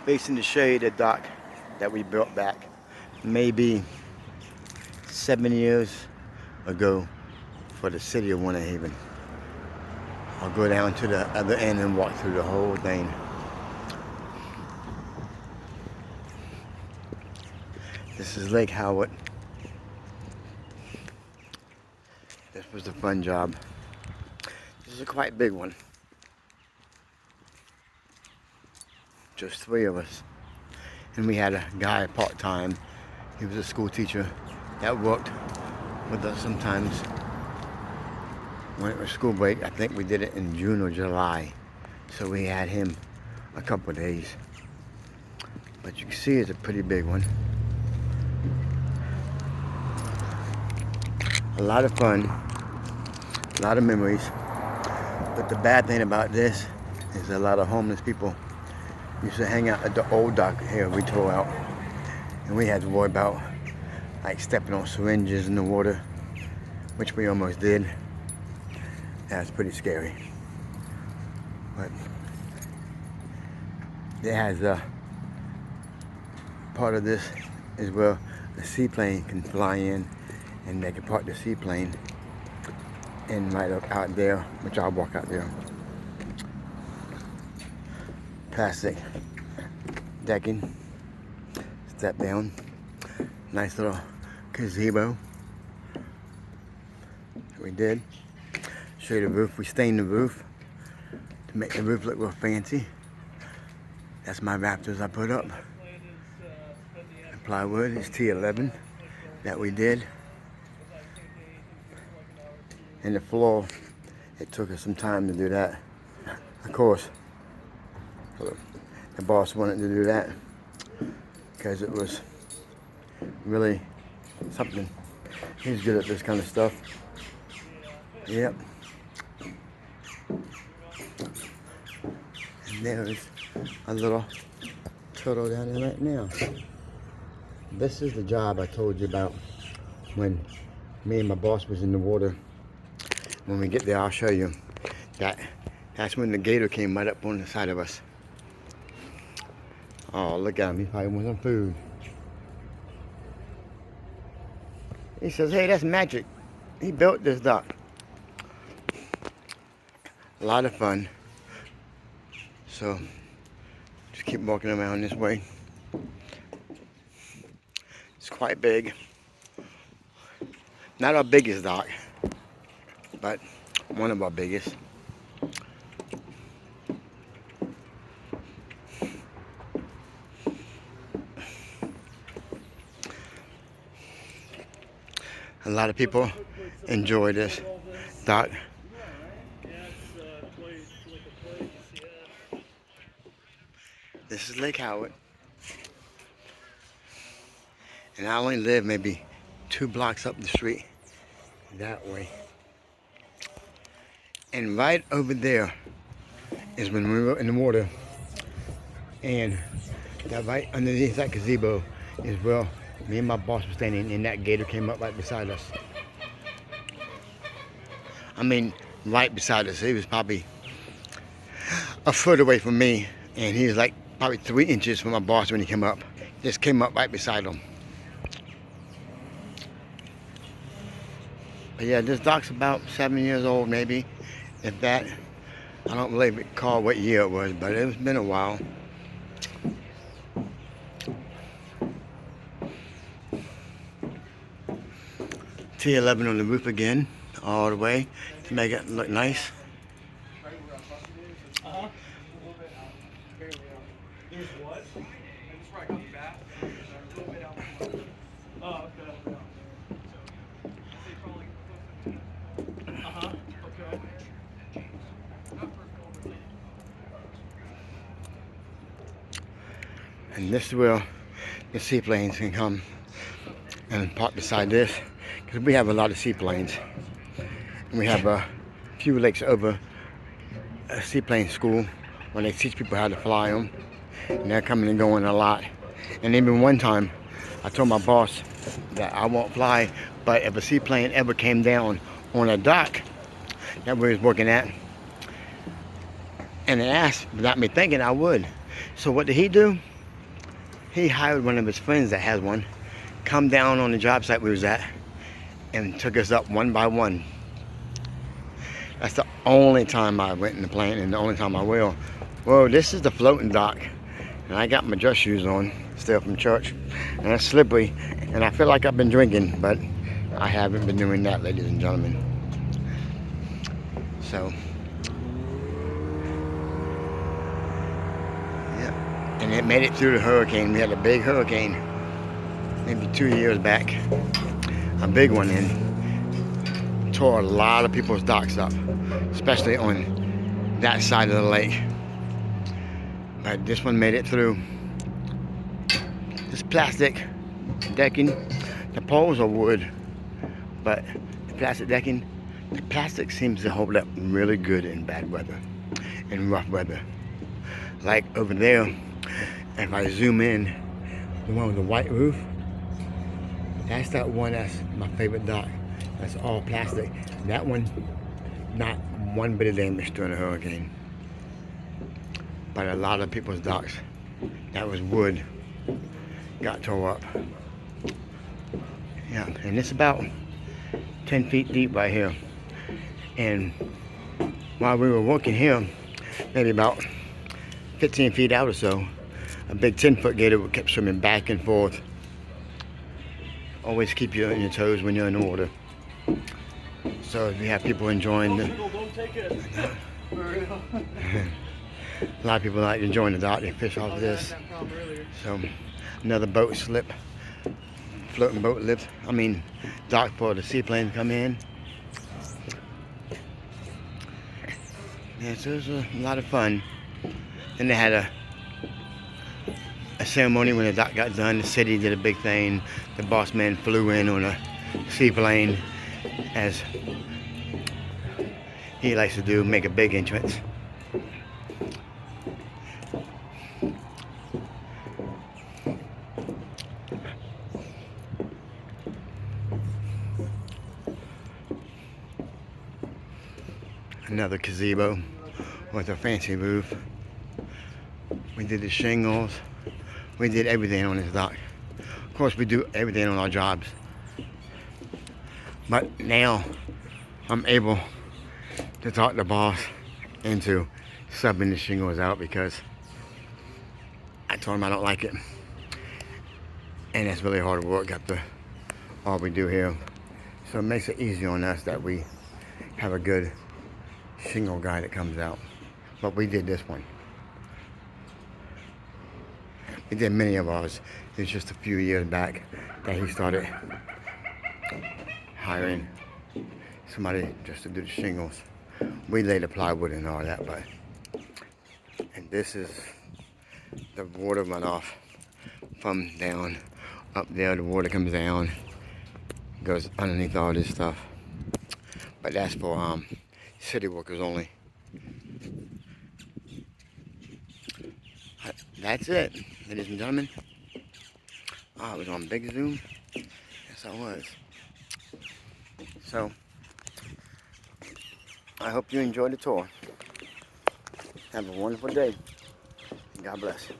facing the shade of dock that we built back maybe 7 years ago for the city of Winter Haven. I'll go down to the other end and walk through the whole thing. This is Lake Howard. This was a fun job. This is a quite big one. Just 3 of us. And we had a guy part-time. He was a school teacher that worked with us sometimes when it was school break. I think we did it in June or July. So we had him a couple of days. But you can see it's a pretty big one. A lot of fun, a lot of memories. But the bad thing about this is a lot of homeless people used to hang out at the old dock here we tore out. And we had to worry about like stepping on syringes in the water, which we almost did. That's pretty scary. But it has a part of this is where the seaplane can fly in, and they can park the seaplane and right up out there, which I'll walk out there. Plastic decking, step down, nice little gazebo. We did. Show you the roof. We stained the roof to make the roof look real fancy. That's my rafters I put up. The plywood is T11 that we did. And the floor, it took us some time to do that. Of course, the boss wanted to do that because it was really something. He's good at this kind of stuff. Yep. And there is a little turtle down there right now. This is the job I told you about when me and my boss was in the water. When we get there, I'll show you. That's when the gator came right up on the side of us. Oh, look at him. He probably wants some food. He says, hey, that's magic. He built this dock. A lot of fun. So, just keep walking around this way. It's quite big. Not our biggest dock, but one of our biggest. A lot of people enjoy this dock. This is Lake Howard. And I only live maybe 2 blocks up the street that way. And right over there is when we were in the water. And that right underneath that gazebo is where me and my boss were standing, and that gator came up right beside us. I mean, right beside us. He was probably a foot away from me, and he was like probably 3 inches from my boss when he came up. Just came up right beside him. But yeah, this dock's about 7 years old, maybe, if that. I don't really recall what year it was, but it's been a while. T11 on the roof again, all the way to make it look nice. And this is where the seaplanes can come and park beside this, because we have a lot of seaplanes. And we have a few lakes over a seaplane school where they teach people how to fly them. And they're coming and going a lot. And even one time, I told my boss that I won't fly, but if a seaplane ever came down on a dock that we was working at, and it asked without me thinking, I would. So what did he do? he hired one of his friends that has one, come down on the job site we was at, and took us up one by one. That's the only time I went in the plant and the only time I will. Whoa, this is the floating dock. And I got my dress shoes on, still from church. And it's slippery, and I feel like I've been drinking, but I haven't been doing that, ladies and gentlemen. So, yeah. And it made it through the hurricane. We had a big hurricane, maybe 2 years back. A big one, and tore a lot of people's docks up, especially on that side of the lake. But this one made it through. This plastic decking, the poles are wood, but the plastic decking, the plastic seems to hold up really good in bad weather, in rough weather. Like over there, if I zoom in, the one with the white roof, that's that one that's my favorite dock. That's all plastic. That one, not one bit of damage during the hurricane. But a lot of people's docks, that was wood, got tore up. Yeah, and it's about 10 feet deep right here. And while we were working here, maybe about 15 feet out or so, a big 10-foot gator kept swimming back and forth. Always keep you on your toes when you're in the water. So if you have people enjoying the... Don't take it. A lot of people like enjoying the dock, they fish off of this. So another boat slip, floating boat lift. I mean, dock for the seaplane to come in. Yeah, so it was a lot of fun. Then they had a ceremony when the dock got done. The city did a big thing. The boss man flew in on a seaplane, as he likes to do, make a big entrance. Another gazebo with a fancy roof. We did the shingles. We did everything on this dock. Of course, we do everything on our jobs. But now I'm able to talk the boss into subbing the shingles out because I told him I don't like it. And it's really hard work after all we do here. So it makes it easy on us that we have a good shingle guy that comes out. But we did this one. We did many of ours. It was just a few years back that he started hiring somebody just to do the shingles. We laid the plywood and all that, but... And this is the water runoff from down up there. The water comes down, goes underneath all this stuff. But that's for city workers only. That's it, ladies and gentlemen. Oh, it was on big zoom. Yes, I was. So, I hope you enjoyed the tour. Have a wonderful day. God bless you.